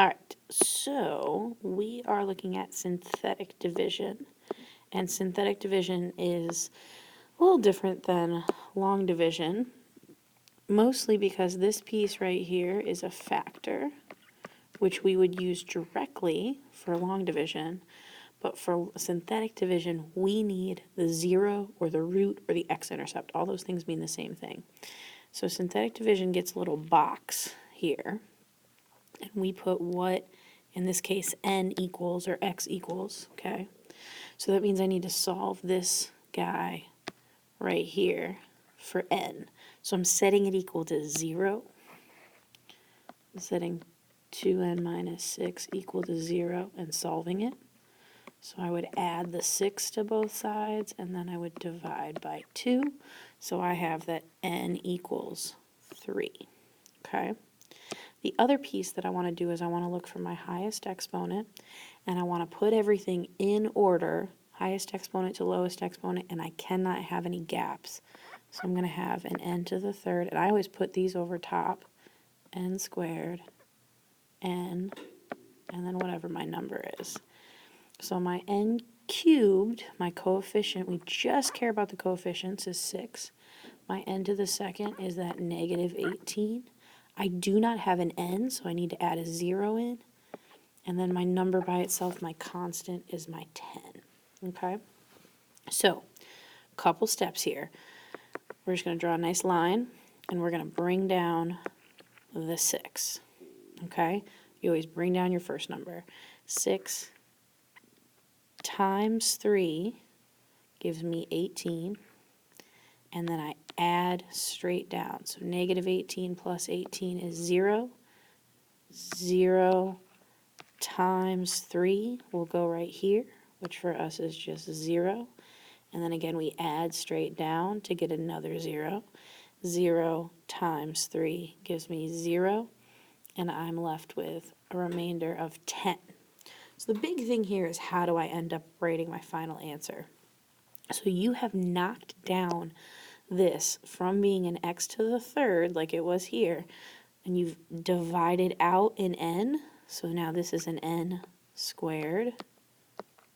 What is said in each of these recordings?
All right, so we are looking at synthetic division. And synthetic division is a little different than long division, mostly because this piece right here is a factor, which we would use directly for long division. But for synthetic division, we need the zero or the root or the x-intercept. All those things mean the same thing. So synthetic division gets a little box here, and we put what, in this case, n equals or x equals, okay? So that means I need to solve this guy right here for n. So I'm setting it equal to 0. I'm setting 2n minus 6 equal to 0 and solving it. So I would add the 6 to both sides, and then I would divide by 2. So I have that n equals 3. Okay? The other piece that I want to do is I want to look for my highest exponent, and I want to put everything in order, highest exponent to lowest exponent, and I cannot have any gaps. So I'm going to have an n to the third, and I always put these over top, n squared, n, and then whatever my number is. So my n cubed, my coefficient, we just care about the coefficients, is 6. My n to the second is that negative 18. I do not have an n, so I need to add a 0 in. And then my number by itself, my constant, is my 10. Okay? So, couple steps here. We're just going to draw a nice line, and we're going to bring down the 6. Okay? You always bring down your first number. 6 times 3 gives me 18, and then I add straight down. So negative 18 plus 18 is 0. 0 times 3 will go right here, which for us is just 0. And then again, we add straight down to get another 0. 0 times 3 gives me 0, and I'm left with a remainder of 10. So the big thing here is, how do I end up writing my final answer? So you have knocked down this from being an x to the third, like it was here, and you've divided out in n. So now this is an n squared.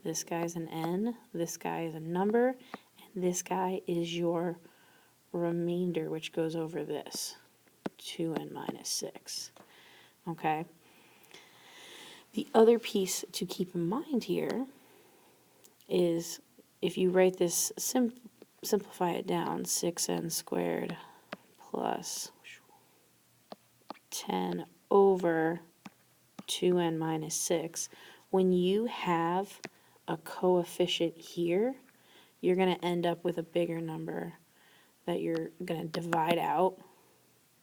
This guy's an n. This guy is a number. And this guy is your remainder, which goes over this, 2n minus 6. Okay? The other piece to keep in mind here is, if you write this, simplify it down, 6n squared plus 10 over 2n minus 6. When you have a coefficient here, you're going to end up with a bigger number that you're going to divide out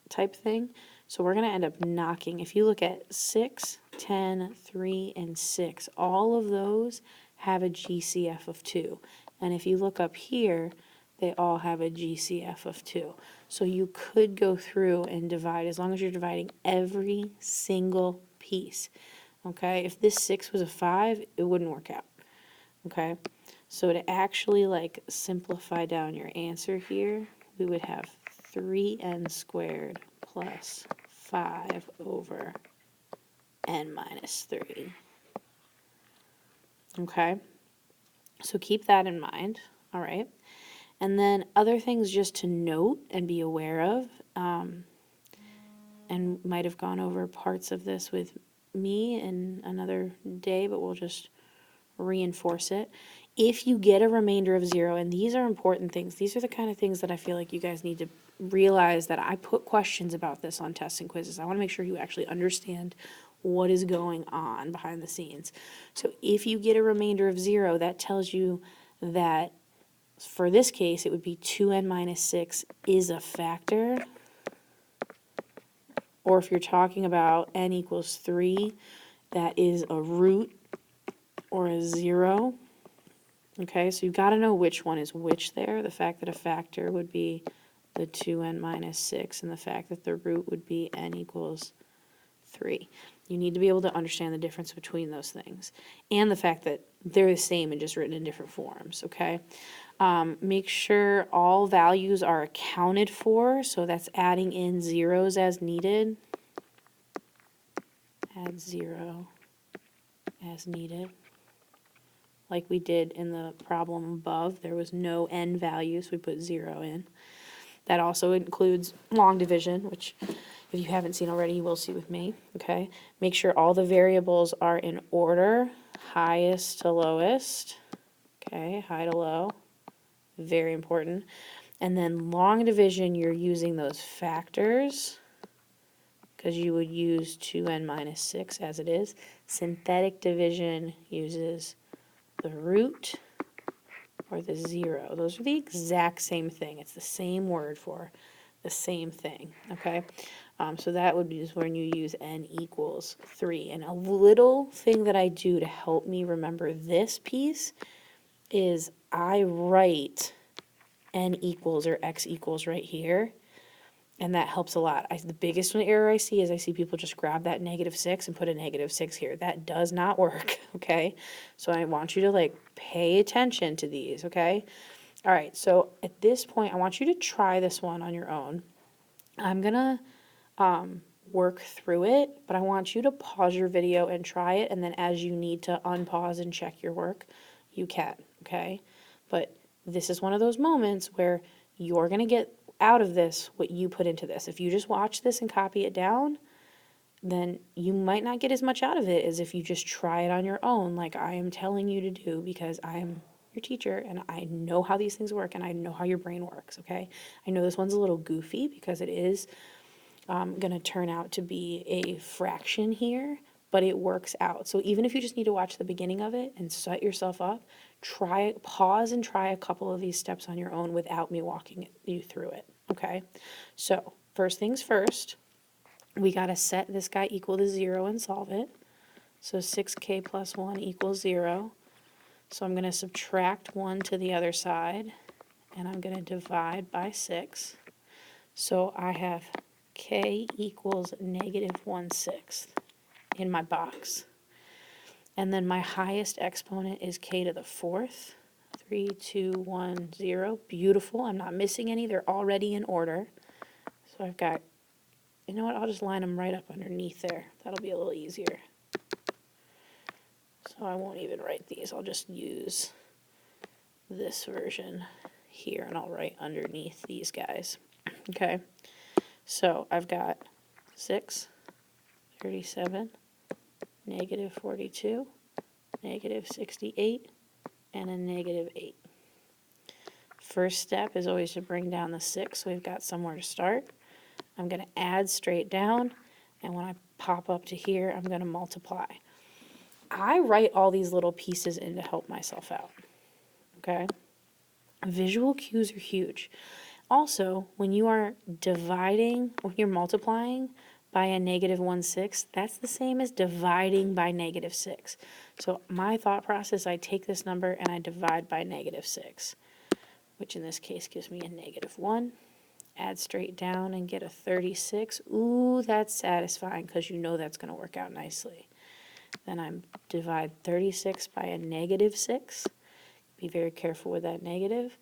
type thing. So we're going to end up knocking, if you look at 6, 10, 3, and 6, all of those have a GCF of 2. And if you look up here, they all have a GCF of 2. So you could go through and divide, as long as you're dividing every single piece. Okay, if this 6 was a 5, it wouldn't work out. Okay, so to actually like simplify down your answer here, we would have 3n squared plus 5 over n minus 3. Okay, so keep that in mind. All right. And then other things just to note and be aware of, and might have gone over parts of this with me in another day, but we'll just reinforce it. If you get a remainder of 0, and these are important things, these are the kind of things that I feel like you guys need to realize, that I put questions about this on tests and quizzes. I want to make sure you actually understand what is going on behind the scenes. So if you get a remainder of 0, that tells you that for this case, it would be 2n minus 6 is a factor. Or if you're talking about n equals 3, that is a root or a 0. Okay, so you've got to know which one is which there. The fact that a factor would be the 2n minus 6, and the fact that the root would be n equals 3. You need to be able to understand the difference between those things, and the fact that they're the same and just written in different forms, okay? Make sure all values are accounted for, so that's adding in zeros as needed. add 0 as needed. Like we did in the problem above, there was no n value, so we put 0 in. That also includes long division, which if you haven't seen already, you will see with me, okay? Make sure all the variables are in order, highest to lowest, okay, high to low, very important. And then long division, you're using those factors, because you would use 2n minus 6 as it is. Synthetic division uses the root or the 0. Those are the exact same thing. It's the same word for the same thing, okay? So that would be when you use n equals 3. And a little thing that I do to help me remember this piece is I write n equals or x equals right here. And that helps a lot. The biggest error I see is I see people just grab that -6 and put a -6 here. That does not work, okay? So I want you to like pay attention to these, okay? All right, so at this point, I want you to try this one on your own. I'm gonna work through it, but I want you to pause your video and try it, and then as you need to unpause and check your work, you can, okay? But this is one of those moments where you're gonna get out of this what you put into this. If you just watch this and copy it down, then you might not get as much out of it as if you just try it on your own, like I am telling you to do, because I am your teacher and I know how these things work and I know how your brain works, okay? I know this one's a little goofy because it is going to turn out to be a fraction here, but it works out. So even if you just need to watch the beginning of it and set yourself up, pause and try a couple of these steps on your own without me walking you through it, okay? So first things first, we got to set this guy equal to 0 and solve it. So 6k plus 1 equals 0. So I'm going to subtract 1 to the other side, and I'm going to divide by 6. So I have k equals -1/6 in my box. And then my highest exponent is k to the 4th. 3, 2, 1, 0. Beautiful. I'm not missing any. They're already in order. So I've got, you know what, I'll just line them right up underneath there. That'll be a little easier. So I won't even write these. I'll just use this version here, and I'll write underneath these guys. Okay. So I've got 6, 37, -42, -68, and a -8. First step is always to bring down the 6, so we've got somewhere to start. I'm going to add straight down, and when I pop up to here, I'm going to multiply. I write all these little pieces in to help myself out, okay? Visual cues are huge. Also, when you are dividing, when you're multiplying by a -1/6, that's the same as dividing by -6. So my thought process, I take this number and I divide by -6, which in this case gives me a -1. Add straight down and get a 36. Ooh, that's satisfying because you know that's going to work out nicely. Then I divide 36 by a -6. Be very careful with that negative.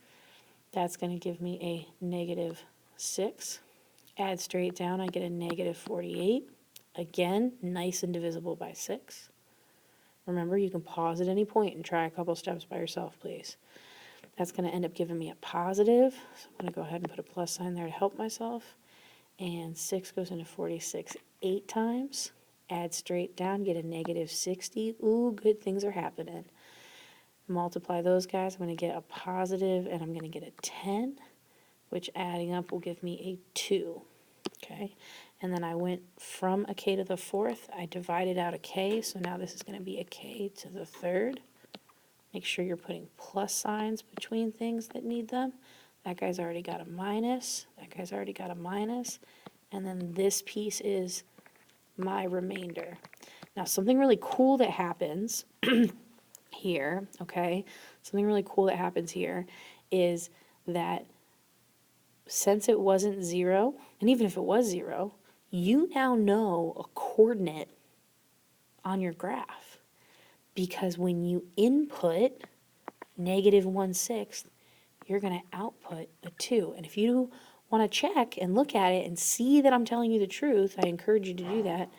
That's going to give me a -6. Add straight down, I get a -48. Again, nice and divisible by 6. Remember, you can pause at any point and try a couple steps by yourself, please. That's going to end up giving me a positive. So I'm going to go ahead and put a plus sign there to help myself. And 6 goes into 46 8 times. Add straight down, get a -60. Ooh, good things are happening. Multiply those guys, I'm going to get a positive, and I'm going to get a 10, which adding up will give me a 2, okay? And then I went from a k to the 4th, I divided out a k, so now this is going to be a k to the 3rd. Make sure you're putting plus signs between things that need them. That guy's already got a minus, that guy's already got a minus, and then this piece is my remainder. Now, something really cool that happens here, okay, something really cool that happens here is that since it wasn't 0, and even if it was 0, you now know a coordinate on your graph, because when you input -1/6, you're going to output a 2. And if you want to check and look at it and see that I'm telling you the truth, I encourage you to do that.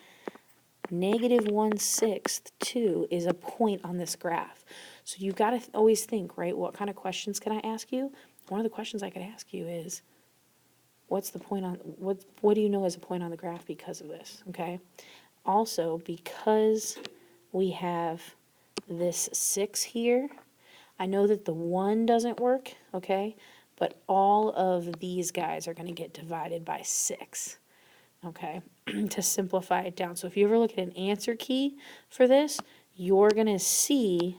negative 1/6, 2 is a point on this graph. So you've got to always think, right, what kind of questions can I ask you? One of the questions I could ask you is, what's the point on, what do you know is a point on the graph because of this, okay? Also, because we have this 6 here, I know that the 1 doesn't work, okay? But all of these guys are going to get divided by 6, okay, to simplify it down. So if you ever look at an answer key for this, you're going to see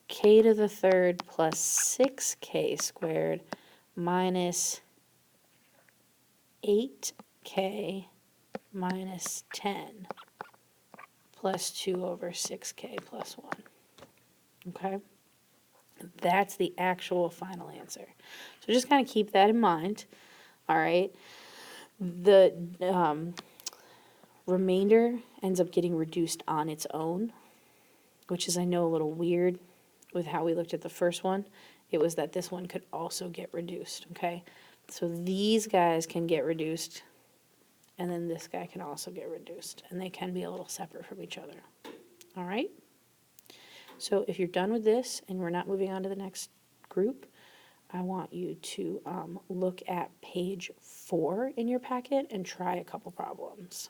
k to the third plus 6k squared minus 8k minus 10 plus 2 over 6k plus 1, okay? That's the actual final answer. So just kind of keep that in mind, all right? The remainder ends up getting reduced on its own, which is, I know, a little weird with how we looked at the first one. It was that this one could also get reduced, okay? So these guys can get reduced, and then this guy can also get reduced, and they can be a little separate from each other, all right? So if you're done with this and we're not moving on to the next group, I want you to look at page 4 in your packet and try a couple problems.